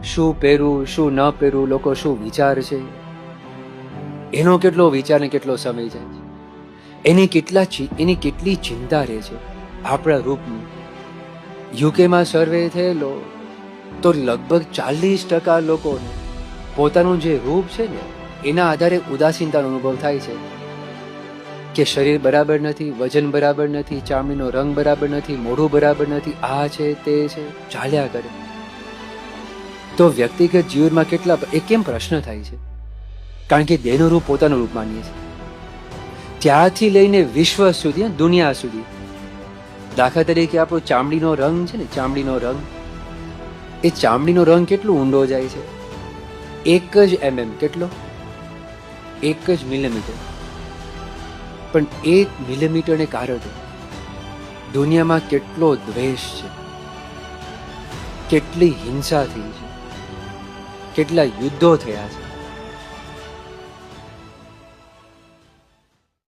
શું પહેરવું શું ન પહેરવું, લોકો શું વિચાર છે, એનો કેટલો વિચાર ને કેટલો સમય જાય છે, એની કેટલી ચિંતા રહે છે આપણા રૂપની. યુકેમાં સર્વે થયેલો તો લગભગ 40% લોકોને પોતાનું જે રૂપ છે ને એના આધારે ઉદાસીનતાનો અનુભવ થાય છે કે શરીર બરાબર નથી, વજન બરાબર નથી, ચામડીનો રંગ બરાબર નથી, મોઢું બરાબર નથી, આ છે તે છે, ચાલ્યા કરે. તો વ્યક્તિગત જીવનમાં એ કેમ પ્રશ્ન થાય છે? કારણ કે દેહનું રૂપ પોતાનું રૂપ માનીએ છીએ. ત્યાંથી લઈને વિશ્વ સુધી, દુનિયા સુધી. દાખલા તરીકે આપણો ચામડીનો રંગ છે ને, ચામડીનો રંગ, એ ચામડીનો રંગ કેટલો ઊંડો જાય છે? 1 જ mm, કેટલો? 1 જ મિલીમીટર. પણ 1 મિલીમીટરને કારણે દુનિયામાં કેટલો દ્વેષ છે, કેટલી હિંસા થઈ છે, કેટલા યુદ્ધો થયા છે.